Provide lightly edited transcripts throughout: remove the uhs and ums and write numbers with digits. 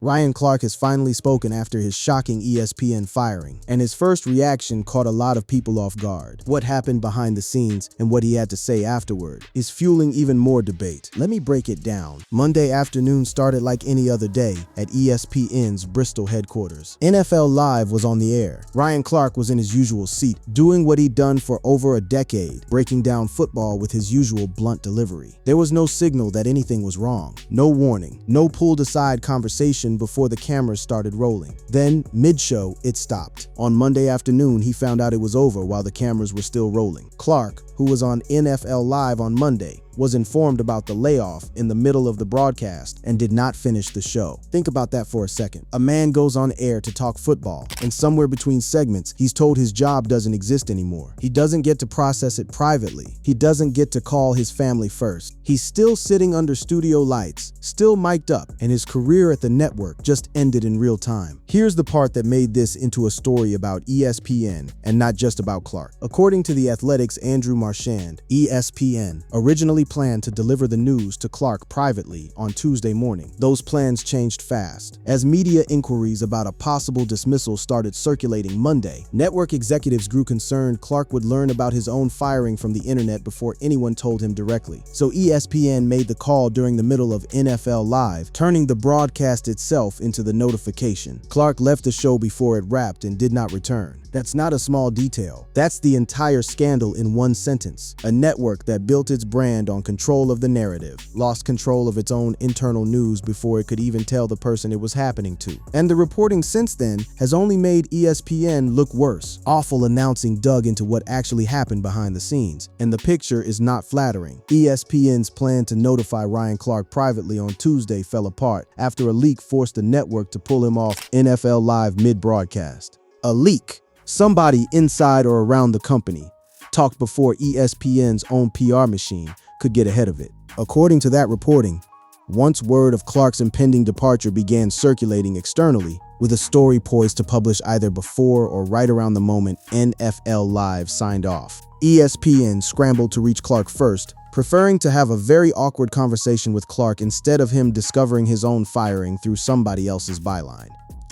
Ryan Clark has finally spoken after his shocking ESPN firing, and his first reaction caught a lot of people off guard. What happened behind the scenes and what he had to say afterward is fueling even more debate. Let me break it down. Monday afternoon started like any other day at ESPN's Bristol headquarters. NFL Live was on the air. Ryan Clark was in his usual seat, doing what he'd done for over a decade, breaking down football with his usual blunt delivery. There was no signal that anything was wrong, no warning, no pulled-aside conversation before the cameras started rolling. Then, mid-show, it stopped. On Monday afternoon, he found out it was over while the cameras were still rolling. Clark, who was on NFL Live on Monday, was informed about the layoff in the middle of the broadcast and did not finish the show. Think about that for a second. A man goes on air to talk football, and somewhere between segments, he's told his job doesn't exist anymore. He doesn't get to process it privately. He doesn't get to call his family first. He's still sitting under studio lights, still mic'd up, and his career at the network just ended in real time. Here's the part that made this into a story about ESPN and not just about Clark. According to The Athletic's Andrew Marchand, ESPN originally planned to deliver the news to Clark privately on Tuesday morning. Those plans changed fast. As media inquiries about a possible dismissal started circulating Monday, network executives grew concerned Clark would learn about his own firing from the internet before anyone told him directly. So ESPN made the call during the middle of NFL Live, turning the broadcast itself into the notification. Clark left the show before it wrapped and did not return. That's not a small detail. That's the entire scandal in one sentence. A network that built its brand on control of the narrative, lost control of its own internal news before it could even tell the person it was happening to. And the reporting since then has only made ESPN look worse. Awful announcing dug into what actually happened behind the scenes, and the picture is not flattering. ESPN's plan to notify Ryan Clark privately on Tuesday fell apart after a leak forced the network to pull him off NFL Live mid-broadcast. A leak. Somebody inside or around the company talked before ESPN's own PR machine could get ahead of it. According to that reporting, once word of Clark's impending departure began circulating externally, with a story poised to publish either before or right around the moment NFL Live signed off, ESPN scrambled to reach Clark first, preferring to have a very awkward conversation with Clark instead of him discovering his own firing through somebody else's byline.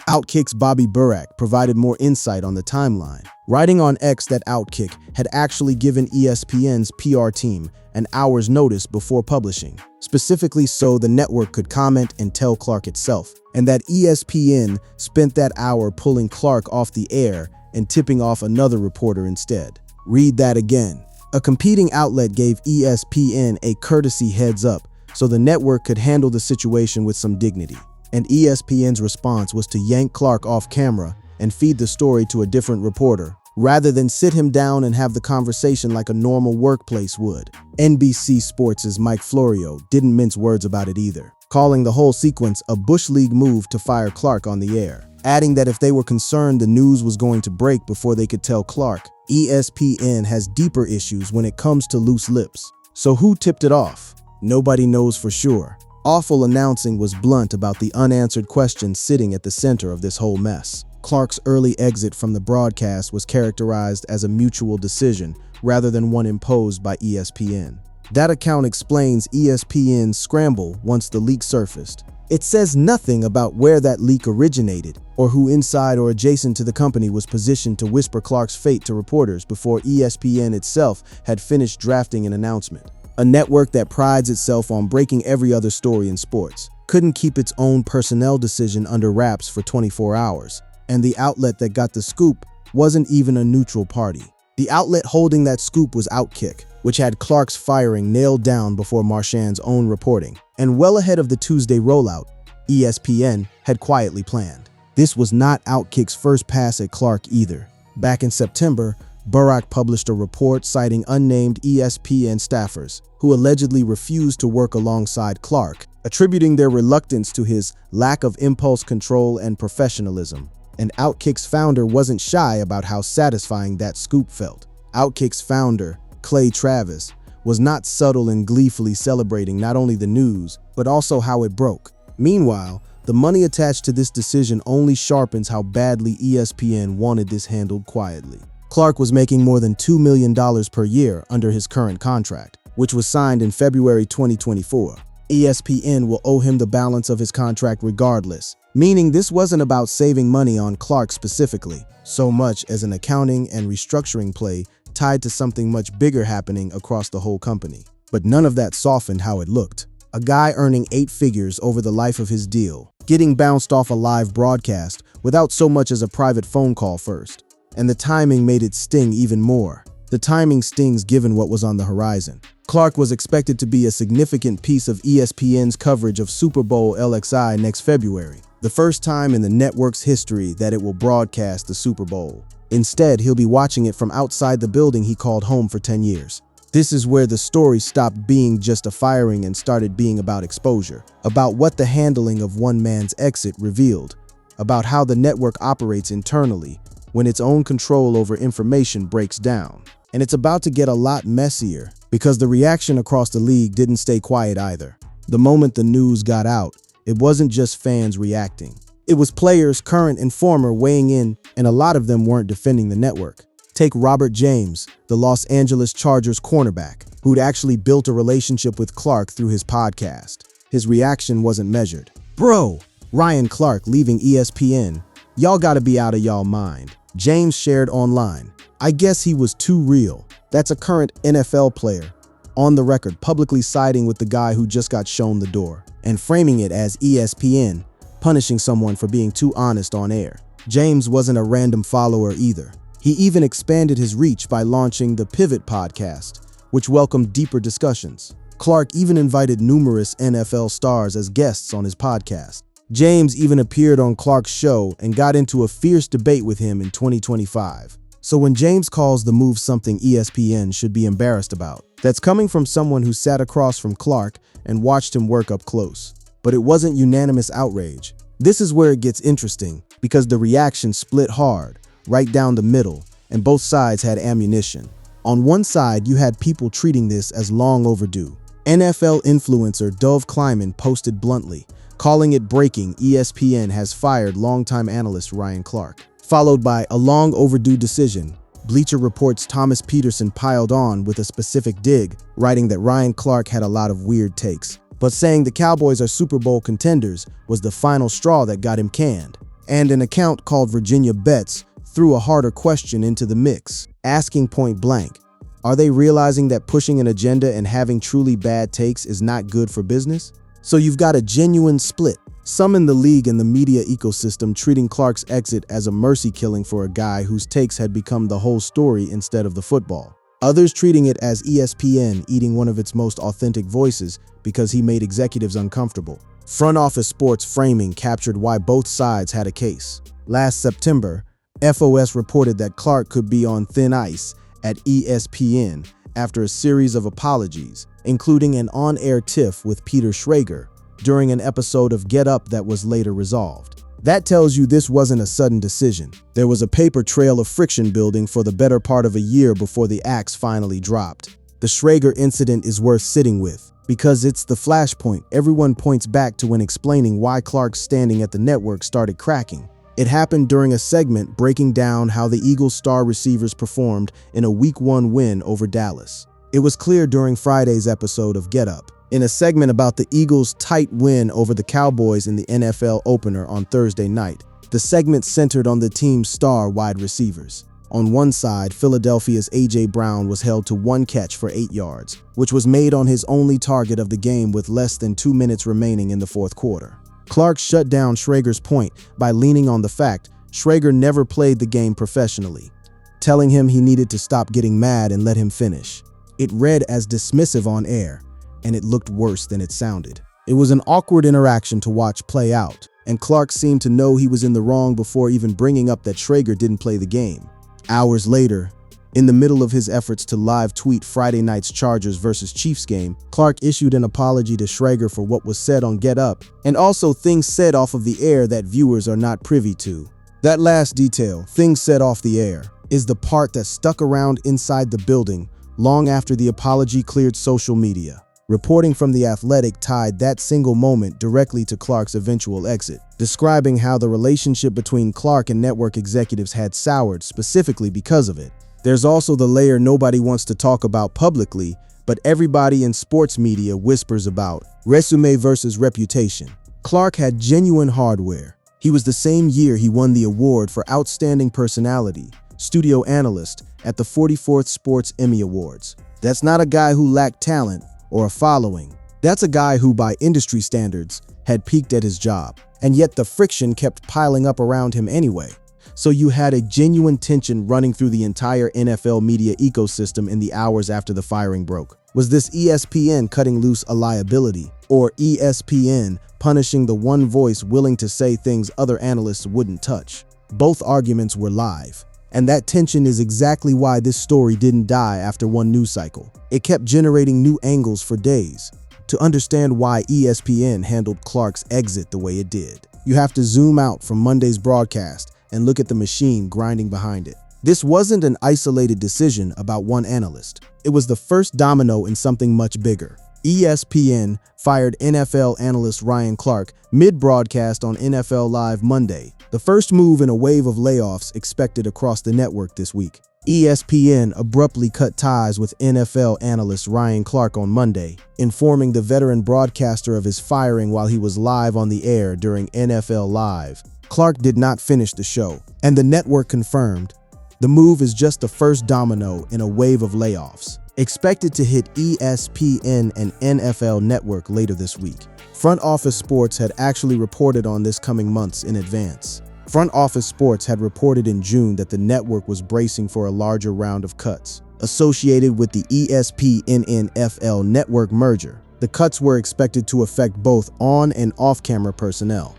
Outkick's Bobby Burak provided more insight on the timeline, writing on X that Outkick had actually given ESPN's PR team an hour's notice before publishing, specifically so the network could comment and tell Clark itself, and that ESPN spent that hour pulling Clark off the air and tipping off another reporter instead. Read that again. A competing outlet gave ESPN a courtesy heads up so the network could handle the situation with some dignity. And ESPN's response was to yank Clark off camera and feed the story to a different reporter, rather than sit him down and have the conversation like a normal workplace would. NBC Sports' Mike Florio didn't mince words about it either, calling the whole sequence a Bush League move to fire Clark on the air, adding that if they were concerned the news was going to break before they could tell Clark, ESPN has deeper issues when it comes to loose lips. So who tipped it off? Nobody knows for sure. Awful announcing was blunt about the unanswered questions sitting at the center of this whole mess. Clark's early exit from the broadcast was characterized as a mutual decision rather than one imposed by ESPN. That account explains ESPN's scramble once the leak surfaced. It says nothing about where that leak originated or who inside or adjacent to the company was positioned to whisper Clark's fate to reporters before ESPN itself had finished drafting an announcement. A network that prides itself on breaking every other story in sports couldn't keep its own personnel decision under wraps for 24 hours, and the outlet that got the scoop wasn't even a neutral party. The outlet holding that scoop was Outkick, which had Clark's firing nailed down before Marchand's own reporting, and well ahead of the Tuesday rollout, ESPN had quietly planned. This was not Outkick's first pass at Clark either. Back in September, Burak published a report citing unnamed ESPN staffers who allegedly refused to work alongside Clark, attributing their reluctance to his lack of impulse control and professionalism. And Outkick's founder wasn't shy about how satisfying that scoop felt. Outkick's founder, Clay Travis, was not subtle in gleefully celebrating not only the news, but also how it broke. Meanwhile, the money attached to this decision only sharpens how badly ESPN wanted this handled quietly. Clark was making more than $2 million per year under his current contract, which was signed in February 2024. ESPN will owe him the balance of his contract regardless, meaning this wasn't about saving money on Clark specifically, so much as an accounting and restructuring play tied to something much bigger happening across the whole company. But none of that softened how it looked. A guy earning 8 figures over the life of his deal, getting bounced off a live broadcast without so much as a private phone call first. And the timing made it sting even more. The timing stings given what was on the horizon. Clark was expected to be a significant piece of ESPN's coverage of Super Bowl LXI next February, the first time in the network's history that it will broadcast the Super Bowl. Instead, he'll be watching it from outside the building he called home for 10 years. This is where the story stopped being just a firing and started being about exposure, about what the handling of one man's exit revealed, about how the network operates internally when its own control over information breaks down. And it's about to get a lot messier because the reaction across the league didn't stay quiet either. The moment the news got out, it wasn't just fans reacting. It was players, current and former, weighing in, and a lot of them weren't defending the network. Take Robert James, the Los Angeles Chargers cornerback, who'd actually built a relationship with Clark through his podcast. His reaction wasn't measured. "Bro, Ryan Clark leaving ESPN. Y'all gotta be out of y'all mind." James shared online. "I guess he was too real." That's a current NFL player, on the record publicly siding with the guy who just got shown the door, and framing it as ESPN punishing someone for being too honest on air. James wasn't a random follower either. He even expanded his reach by launching the Pivot podcast, which welcomed deeper discussions. Clark even invited numerous NFL stars as guests on his podcast. James even appeared on Clark's show and got into a fierce debate with him in 2025. So when James calls the move something ESPN should be embarrassed about, that's coming from someone who sat across from Clark and watched him work up close. But it wasn't unanimous outrage. This is where it gets interesting, because the reaction split hard, right down the middle, and both sides had ammunition. On one side, you had people treating this as long overdue. NFL influencer Dove Kleiman posted bluntly, calling it breaking. ESPN has fired longtime analyst Ryan Clark. Followed by a long overdue decision. Bleacher Report's Thomas Peterson piled on with a specific dig, writing that Ryan Clark had a lot of weird takes, but saying the Cowboys are Super Bowl contenders was the final straw that got him canned. And an account called Virginia Betts threw a harder question into the mix, asking point blank, are they realizing that pushing an agenda and having truly bad takes is not good for business? So you've got a genuine split. Some in the league and the media ecosystem treating Clark's exit as a mercy killing for a guy whose takes had become the whole story instead of the football. Others treating it as ESPN eating one of its most authentic voices because he made executives uncomfortable. Front office sports framing captured why both sides had a case. Last September, FOS reported that Clark could be on thin ice at ESPN after a series of apologies, including an on-air tiff with Peter Schrager during an episode of Get Up that was later resolved. That tells you this wasn't a sudden decision. There was a paper trail of friction building for the better part of a year before the axe finally dropped. The Schrager incident is worth sitting with, because it's the flashpoint everyone points back to when explaining why Clark's standing at the network started cracking. It happened during a segment breaking down how the Eagles' star receivers performed in a Week 1 win over Dallas. It was clear during Friday's episode of Get Up, in a segment about the Eagles' tight win over the Cowboys in the NFL opener on Thursday night. The segment centered on the team's star wide receivers. On one side, Philadelphia's A.J. Brown was held to 1 catch for 8 yards, which was made on his only target of the game with less than 2 minutes remaining in the fourth quarter. Clark shut down Schrager's point by leaning on the fact Schrager never played the game professionally, telling him he needed to stop getting mad and let him finish. It read as dismissive on air, and it looked worse than it sounded. It was an awkward interaction to watch play out, and Clark seemed to know he was in the wrong before even bringing up that Schrager didn't play the game. Hours later, in the middle of his efforts to live tweet Friday night's Chargers vs. Chiefs game, Clark issued an apology to Schrager for what was said on Get Up, and also things said off of the air that viewers are not privy to. That last detail, things said off the air, is the part that stuck around inside the building long after the apology cleared social media. Reporting from The Athletic tied that single moment directly to Clark's eventual exit, describing how the relationship between Clark and network executives had soured specifically because of it. There's also the layer nobody wants to talk about publicly, but everybody in sports media whispers about resume versus reputation. Clark had genuine hardware. He was the same year he won the award for Outstanding Personality, Studio Analyst, at the 44th Sports Emmy Awards. That's not a guy who lacked talent or a following. That's a guy who, by industry standards, had peaked at his job. And yet the friction kept piling up around him anyway. So you had a genuine tension running through the entire NFL media ecosystem in the hours after the firing broke. Was this ESPN cutting loose a liability, or ESPN punishing the one voice willing to say things other analysts wouldn't touch? Both arguments were live. And that tension is exactly why this story didn't die after one news cycle. It kept generating new angles for days. To understand why ESPN handled Clark's exit the way it did, you have to zoom out from Monday's broadcast and look at the machine grinding behind it. This wasn't an isolated decision about one analyst. It was the first domino in something much bigger. ESPN fired NFL analyst Ryan Clark mid-broadcast on NFL Live Monday, the first move in a wave of layoffs expected across the network this week. ESPN abruptly cut ties with NFL analyst Ryan Clark on Monday, informing the veteran broadcaster of his firing while he was live on the air during NFL Live. Clark did not finish the show, and the network confirmed the move is just the first domino in a wave of layoffs, expected to hit ESPN and NFL Network later this week. Front Office Sports had actually reported on this coming months in advance. Front Office Sports had reported in June that the network was bracing for a larger round of cuts associated with the ESPN-NFL network merger. The cuts were expected to affect both on- and off-camera personnel.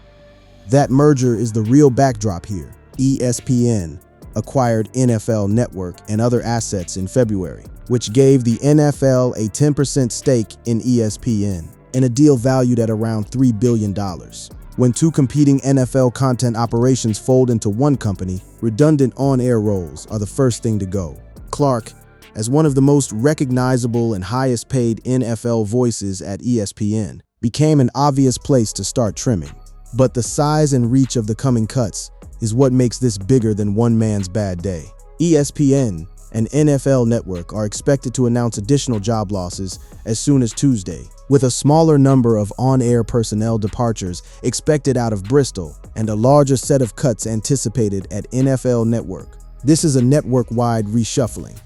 That merger is the real backdrop here. ESPN acquired NFL Network and other assets in February, which gave the NFL a 10% stake in ESPN, in a deal valued at around $3 billion. When two competing NFL content operations fold into one company, redundant on-air roles are the first thing to go. Clark, as one of the most recognizable and highest-paid NFL voices at ESPN, became an obvious place to start trimming. But the size and reach of the coming cuts is what makes this bigger than one man's bad day. ESPN and NFL Network are expected to announce additional job losses as soon as Tuesday, with a smaller number of on-air personnel departures expected out of Bristol and a larger set of cuts anticipated at NFL Network. This is a network-wide reshuffling,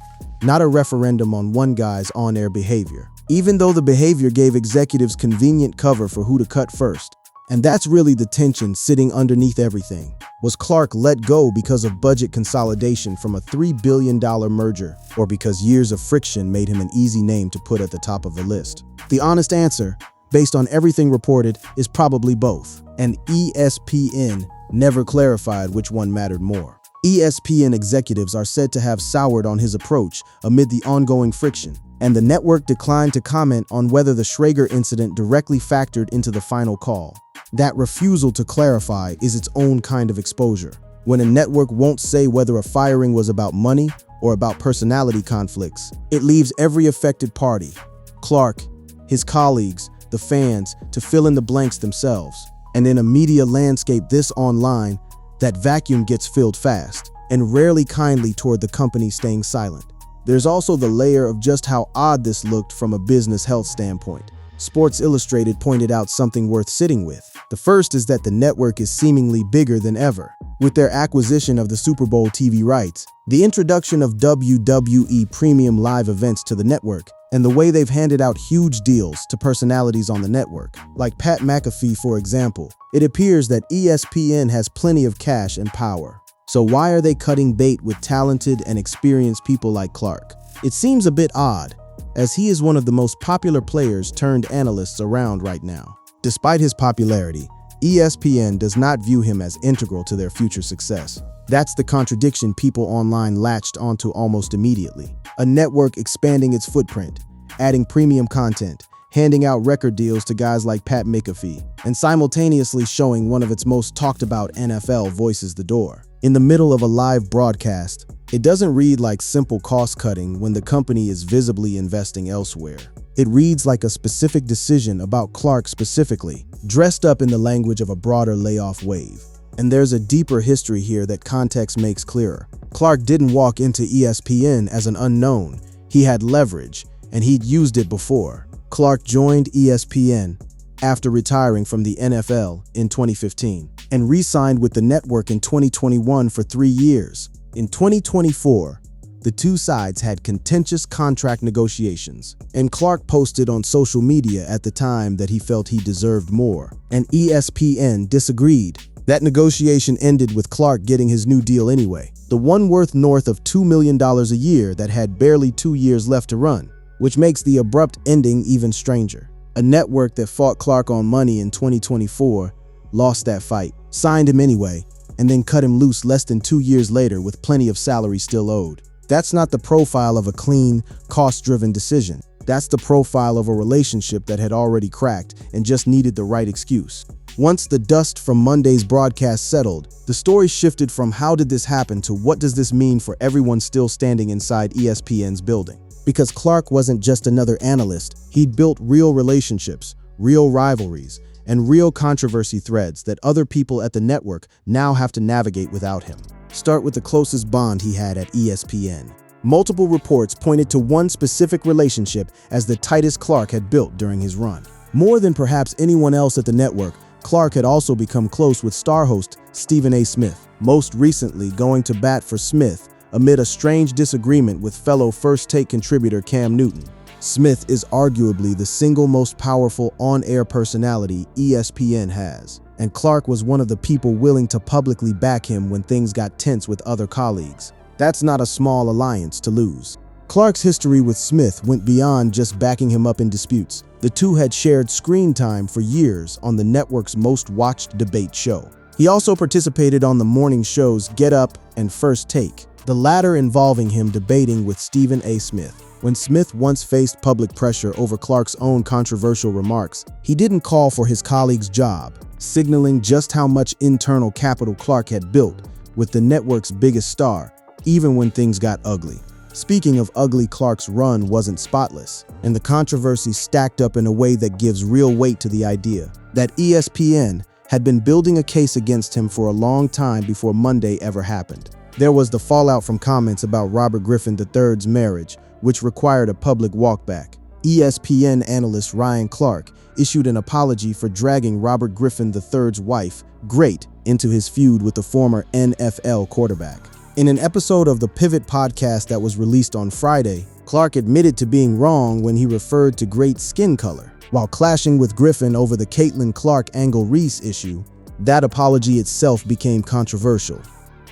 not a referendum on one guy's on-air behavior, even though the behavior gave executives convenient cover for who to cut first. And that's really the tension sitting underneath everything. Was Clark let go because of budget consolidation from a $3 billion merger, or because years of friction made him an easy name to put at the top of the list? The honest answer, based on everything reported, is probably both. And ESPN never clarified which one mattered more. ESPN executives are said to have soured on his approach amid the ongoing friction, and the network declined to comment on whether the Schrager incident directly factored into the final call. That refusal to clarify is its own kind of exposure. When a network won't say whether a firing was about money or about personality conflicts, it leaves every affected party, Clark, his colleagues, the fans, to fill in the blanks themselves. And in a media landscape this online, that vacuum gets filled fast, and rarely kindly toward the company staying silent. There's also the layer of just how odd this looked from a business health standpoint. Sports Illustrated pointed out something worth sitting with. The first is that the network is seemingly bigger than ever. With their acquisition of the Super Bowl TV rights, the introduction of WWE premium live events to the network, and the way they've handed out huge deals to personalities on the network, like Pat McAfee for example, it appears that ESPN has plenty of cash and power. So why are they cutting bait with talented and experienced people like Clark? It seems a bit odd, as he is one of the most popular players turned analysts around right now. Despite his popularity, ESPN does not view him as integral to their future success. That's the contradiction people online latched onto almost immediately. A network expanding its footprint, adding premium content, handing out record deals to guys like Pat McAfee, and simultaneously showing one of its most talked about NFL voices the door. In the middle of a live broadcast, it doesn't read like simple cost-cutting when the company is visibly investing elsewhere. It reads like a specific decision about Clark specifically, dressed up in the language of a broader layoff wave. And there's a deeper history here that context makes clearer. Clark didn't walk into ESPN as an unknown. He had leverage, and he'd used it before. Clark joined ESPN after retiring from the NFL in 2015 and re-signed with the network in 2021 for 3 years. In 2024, the two sides had contentious contract negotiations, and Clark posted on social media at the time that he felt he deserved more, and ESPN disagreed. That negotiation ended with Clark getting his new deal anyway, the one worth north of $2 million a year that had barely 2 years left to run, which makes the abrupt ending even stranger. A network that fought Clark on money in 2024 lost that fight, signed him anyway, and then cut him loose less than 2 years later with plenty of salary still owed. That's not the profile of a clean, cost-driven decision. That's the profile of a relationship that had already cracked and just needed the right excuse. Once the dust from Monday's broadcast settled, the story shifted from how did this happen to what does this mean for everyone still standing inside ESPN's building. Because Clark wasn't just another analyst, he'd built real relationships, real rivalries, and real controversy threads that other people at the network now have to navigate without him. Start with the closest bond he had at ESPN. Multiple reports pointed to one specific relationship as the tightest Clark had built during his run. More than perhaps anyone else at the network, Clark had also become close with star host Stephen A. Smith, most recently going to bat for Smith amid a strange disagreement with fellow First Take contributor Cam Newton. Smith is arguably the single most powerful on-air personality ESPN has, and Clark was one of the people willing to publicly back him when things got tense with other colleagues. That's not a small alliance to lose. Clark's history with Smith went beyond just backing him up in disputes. The two had shared screen time for years on the network's most-watched debate show. He also participated on the morning shows Get Up and First Take, the latter involving him debating with Stephen A. Smith. When Smith once faced public pressure over Clark's own controversial remarks, he didn't call for his colleague's job, signaling just how much internal capital Clark had built with the network's biggest star, even when things got ugly. Speaking of ugly, Clark's run wasn't spotless, and the controversy stacked up in a way that gives real weight to the idea that ESPN had been building a case against him for a long time before Monday ever happened. There was the fallout from comments about Robert Griffin III's marriage, which required a public walkback. ESPN analyst Ryan Clark issued an apology for dragging Robert Griffin III's wife, Great, into his feud with the former NFL quarterback. In an episode of the Pivot podcast that was released on Friday, Clark admitted to being wrong when he referred to Great's skin color. While clashing with Griffin over the Caitlin Clark-Angle Reese issue, that apology itself became controversial,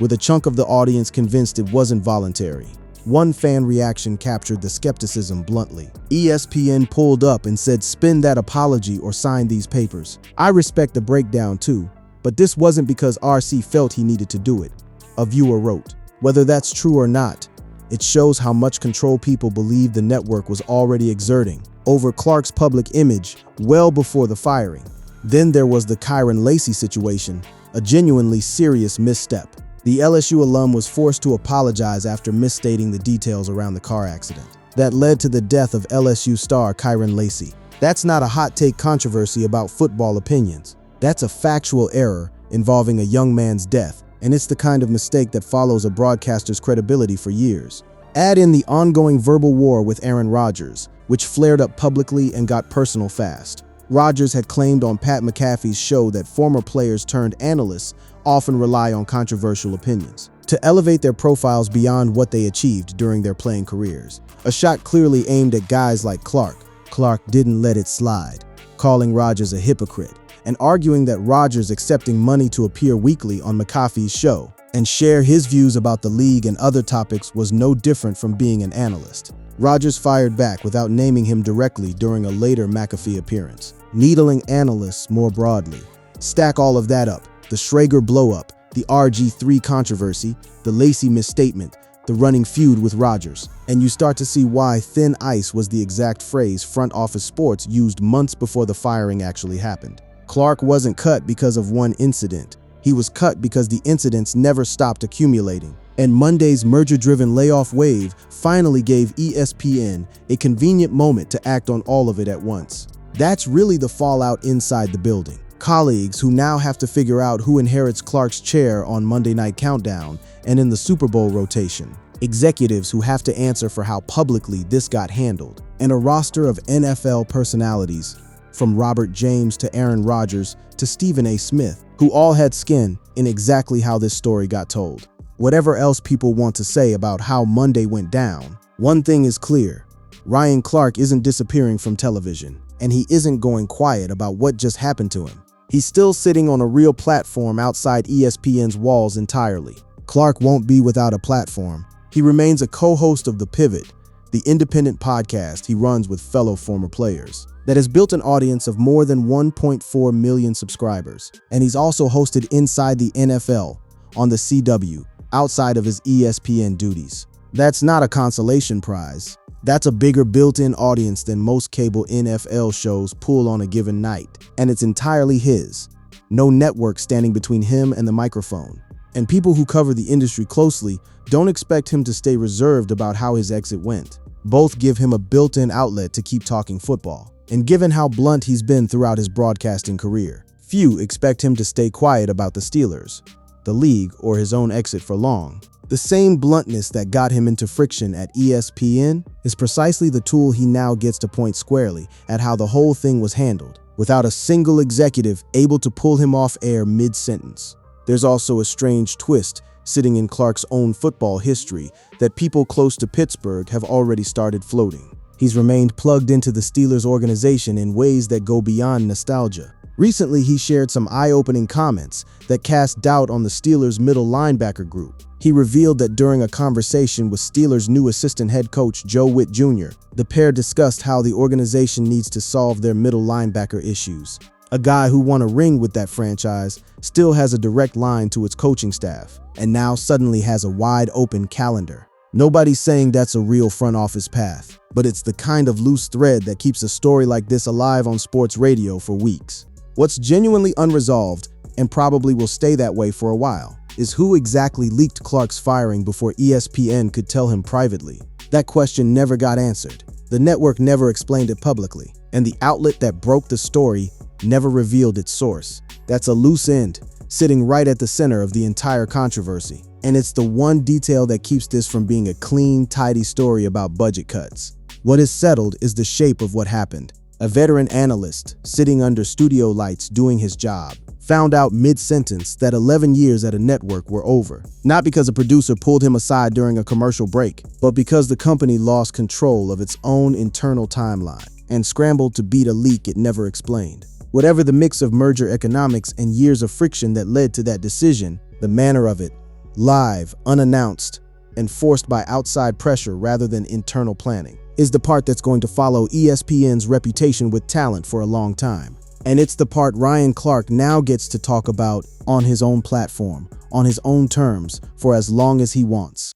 with a chunk of the audience convinced it wasn't voluntary. One fan reaction captured the skepticism bluntly. ESPN pulled up and said, "Spin that apology or sign these papers." I respect the breakdown too, but this wasn't because RC felt he needed to do it, a viewer wrote. Whether that's true or not, it shows how much control people believe the network was already exerting over Clark's public image well before the firing. Then there was the Kyron Lacey situation, a genuinely serious misstep. The LSU alum was forced to apologize after misstating the details around the car accident that led to the death of LSU star Kyron Lacey. That's not a hot take controversy about football opinions. That's a factual error involving a young man's death, and it's the kind of mistake that follows a broadcaster's credibility for years. Add in the ongoing verbal war with Aaron Rodgers, which flared up publicly and got personal fast. Rodgers had claimed on Pat McAfee's show that former players turned analysts often rely on controversial opinions to elevate their profiles beyond what they achieved during their playing careers. A shot clearly aimed at guys like Clark. Clark didn't let it slide, calling Rodgers a hypocrite and arguing that Rodgers accepting money to appear weekly on McAfee's show and share his views about the league and other topics was no different from being an analyst. Rodgers fired back without naming him directly during a later McAfee appearance, needling analysts more broadly. Stack all of that up, the Schrager blow-up, the RG3 controversy, the Lacey misstatement, the running feud with Rodgers, and you start to see why thin ice was the exact phrase front office sports used months before the firing actually happened. Clark wasn't cut because of one incident. He was cut because the incidents never stopped accumulating. And Monday's merger-driven layoff wave finally gave ESPN a convenient moment to act on all of it at once. That's really the fallout inside the building. Colleagues who now have to figure out who inherits Clark's chair on Monday Night Countdown and in the Super Bowl rotation. Executives who have to answer for how publicly this got handled. and a roster of NFL personalities, from Robert James to Aaron Rodgers to Stephen A. Smith, who all had skin in exactly how this story got told. Whatever else people want to say about how Monday went down, one thing is clear: Ryan Clark isn't disappearing from television, and he isn't going quiet about what just happened to him. He's still sitting on a real platform outside ESPN's walls entirely. Clark won't be without a platform. He remains a co-host of The Pivot, the independent podcast he runs with fellow former players, that has built an audience of more than 1.4 million subscribers. And he's also hosted Inside the NFL on the CW, outside of his ESPN duties. That's not a consolation prize. That's a bigger built-in audience than most cable NFL shows pull on a given night. And it's entirely his. No network standing between him and the microphone. And people who cover the industry closely don't expect him to stay reserved about how his exit went. Both give him a built-in outlet to keep talking football. And given how blunt he's been throughout his broadcasting career, few expect him to stay quiet about the Steelers, the league, or his own exit for long. The same bluntness that got him into friction at ESPN is precisely the tool he now gets to point squarely at how the whole thing was handled, without a single executive able to pull him off air mid-sentence. There's also a strange twist sitting in Clark's own football history that people close to Pittsburgh have already started floating. He's remained plugged into the Steelers organization in ways that go beyond nostalgia. Recently, he shared some eye-opening comments that cast doubt on the Steelers' middle linebacker group. He revealed that during a conversation with Steelers' new assistant head coach Joe Witt Jr., the pair discussed how the organization needs to solve their middle linebacker issues. A guy who won a ring with that franchise still has a direct line to its coaching staff, and now suddenly has a wide-open calendar. Nobody's saying that's a real front office path, but it's the kind of loose thread that keeps a story like this alive on sports radio for weeks. What's genuinely unresolved, and probably will stay that way for a while, is who exactly leaked Clark's firing before ESPN could tell him privately. That question never got answered. The network never explained it publicly, and the outlet that broke the story never revealed its source. That's a loose end, sitting right at the center of the entire controversy. And it's the one detail that keeps this from being a clean, tidy story about budget cuts. What is settled is the shape of what happened. A veteran analyst, sitting under studio lights doing his job, found out mid-sentence that 11 years at a network were over. Not because a producer pulled him aside during a commercial break, but because the company lost control of its own internal timeline and scrambled to beat a leak it never explained. Whatever the mix of merger economics and years of friction that led to that decision, the manner of it, live, unannounced, and forced by outside pressure rather than internal planning, is the part that's going to follow ESPN's reputation with talent for a long time. And it's the part Ryan Clark now gets to talk about on his own platform, on his own terms, for as long as he wants.